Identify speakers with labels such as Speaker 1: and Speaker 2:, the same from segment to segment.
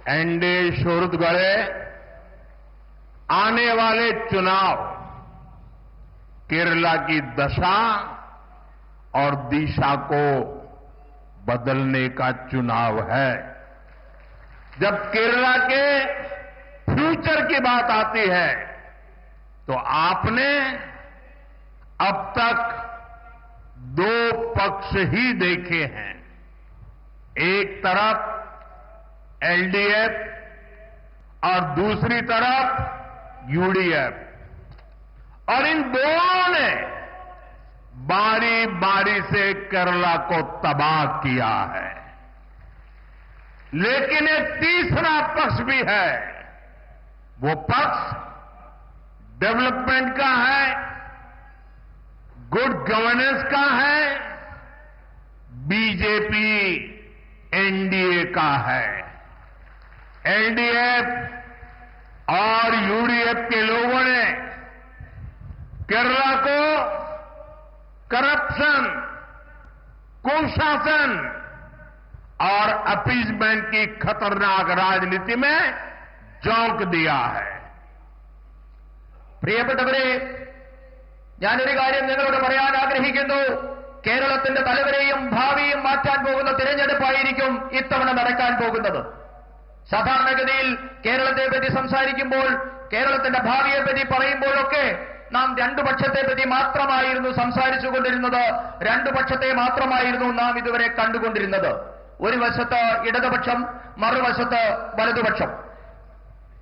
Speaker 1: NDA शोरतगढ़े आने वाले चुनाव केरला की दशा और दिशा को बदलने का चुनाव है। जब केरला के फ्यूचर की बात आती है तो आपने अब तक दो पक्ष ही देखे हैं। एक तरफ एलडीएफ और दूसरी तरफ यूडीएफ, और इन दोनों ने बारी बारी से केरला को तबाह किया है। लेकिन एक तीसरा पक्ष भी है। वो पक्ष डेवलपमेंट का है, गुड गवर्नेंस का है, बीजेपी एनडीए का है। एलडीएफ और यूडीएफ के लोगों ने केरला को करप्शन, कुशासन और अपीजमेंट की खतरनाक राजनीति में झोंक दिया है।
Speaker 2: പ്രിയപ്പെട്ടവരെ, ഞാനൊരു കാര്യം നിങ്ങളോട് പറയാൻ ആഗ്രഹിക്കുന്നു. കേരളത്തിന്റെ തലവരെയും ഭാവിയും മാറ്റാൻ പോകുന്ന തിരഞ്ഞെടുപ്പായിരിക്കും ഇത്തവണ നടക്കാൻ പോകുന്നത്. സാധാരണഗതിയിൽ കേരളത്തെപ്പറ്റി സംസാരിക്കുമ്പോൾ, കേരളത്തിന്റെ ഭാവിയെപ്പറ്റി പറയുമ്പോഴൊക്കെ നാം രണ്ടു പക്ഷത്തെപ്പറ്റി മാത്രമായിരുന്നു സംസാരിച്ചുകൊണ്ടിരുന്നത്. രണ്ടു പക്ഷത്തെ മാത്രമായിരുന്നു നാം ഇതുവരെ കണ്ടുകൊണ്ടിരുന്നത്. ഒരു വശത്ത് ഇടതുപക്ഷം, മറുവശത്ത് വലതുപക്ഷം.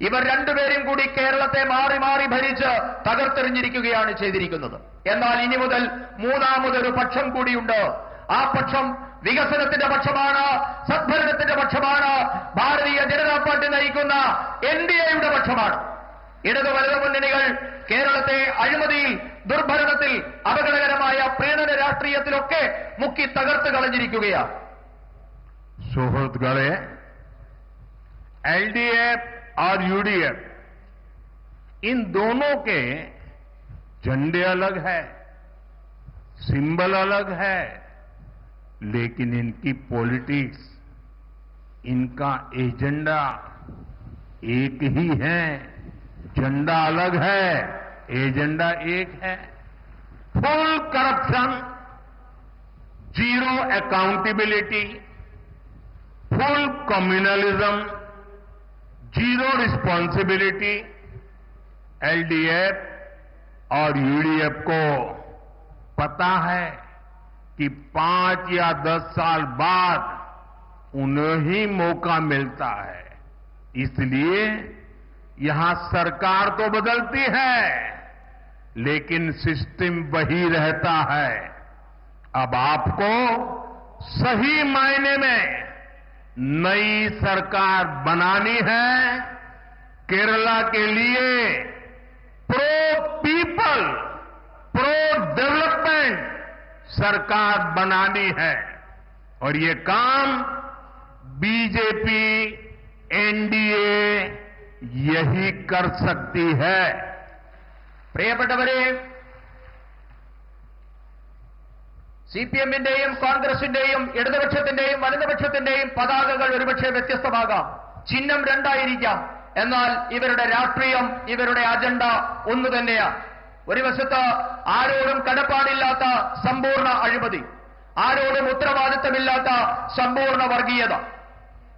Speaker 2: ഇവർ രണ്ടുപേരും കൂടി കേരളത്തെ മാറി മാറി ഭരിച്ച് തകർത്തെറിഞ്ഞിരിക്കുകയാണ് ചെയ്തിരിക്കുന്നത്. എന്നാൽ ഇനി മുതൽ മൂന്നാമതൊരു പക്ഷം കൂടിയുണ്ട്. ആ പക്ഷം വികസനത്തിന്റെ പക്ഷമാണ്, സദ്ഭരണത്തിന്റെ പക്ഷമാണ്, ഭാരതീയ ജനതാ പാർട്ടി നയിക്കുന്ന എൻഡിഎയുടെ പക്ഷമാണ്. ഇടതു വലതു മുന്നണികൾ കേരളത്തെ അഴിമതിയിൽ, ദുർഭരണത്തിൽ, അപകടകരമായ പ്രീണന രാഷ്ട്രീയത്തിലൊക്കെ മുക്കി തകർത്ത് കളഞ്ഞിരിക്കുകയാണ്.
Speaker 1: സുഹൃത്തുക്കളെ, एलडीएफ और यूडीएफ, इन दोनों के झंडे अलग है, सिंबल अलग है, लेकिन इनकी पॉलिटिक्स, इनका एजेंडा एक ही है। झंडा अलग है, एजेंडा एक है। Full corruption, zero accountability, full communalism, zero responsibility. LDF और यूडीएफ को पता है कि 5 या 10 साल बाद उन्हें ही मौका मिलता है, इसलिए यहां सरकार तो बदलती है लेकिन सिस्टम वही रहता है। अब आपको सही मायने में नई सरकार बनानी है। केरला के लिए प्रो पीपल, प्रो डेवलपमेंट सरकार बनानी है, और ये काम बीजेपी, एनडीए यही कर सकती है।
Speaker 2: പ്രിയപ്പെട്ടവരെ, സിപിഎമ്മിന്റെയും കോൺഗ്രസിന്റെയും ഇടതുപക്ഷത്തിന്റെയും വലതുപക്ഷത്തിന്റെയും പതാകകൾ ഒരുപക്ഷെ വ്യത്യസ്തമാകാം, ചിഹ്നം രണ്ടായിരിക്കാം. എന്നാൽ ഇവരുടെ രാഷ്ട്രീയം, ഇവരുടെ അജണ്ട ഒന്നു തന്നെയാണ്. ഒരു വശത്ത് ആരോടും കടപ്പാടില്ലാത്ത സമ്പൂർണ്ണ അഴിമതി, ആരോടും ഉത്തരവാദിത്തമില്ലാത്ത സമ്പൂർണ്ണ വർഗീയത.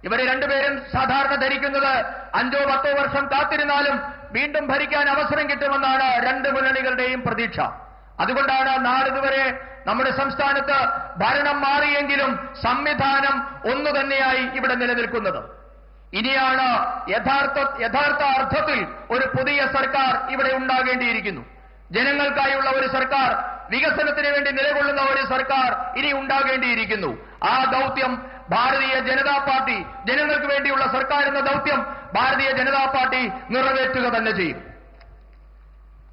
Speaker 2: ഇവരെ രണ്ടുപേരും സാധാരണ ധരിക്കുന്നത് 5-10 വർഷം കാത്തിരുന്നാലും വീണ്ടും ഭരിക്കാൻ അവസരം കിട്ടുമെന്നാണ് രണ്ട് മുന്നണികളുടെയും പ്രതീക്ഷ. അതുകൊണ്ടാണ് നാളിതുവരെ നമ്മുടെ സംസ്ഥാനത്ത് ഭരണം മാറിയെങ്കിലും സംവിധാനം ഒന്നു തന്നെയായി ഇവിടെ നിലനിൽക്കുന്നത്. ഇനിയാണ് യഥാർത്ഥ അർത്ഥത്തിൽ ഒരു പുതിയ സർക്കാർ ഇവിടെ ഉണ്ടാകേണ്ടിയിരിക്കുന്നു. ജനങ്ങൾക്കായുള്ള ഒരു സർക്കാർ, വികസനത്തിന് വേണ്ടി നിലകൊള്ളുന്ന ഒരു സർക്കാർ ഇനി ഉണ്ടാകേണ്ടിയിരിക്കുന്നു. ആ ദൗത്യം ഭാരതീയ ജനതാ പാർട്ടി, ജനങ്ങൾക്ക് വേണ്ടിയുള്ള സർക്കാർ എന്ന ദൗത്യം ഭാരതീയ ജനതാ പാർട്ടി നിറവേറ്റുക തന്നെ ചെയ്യും.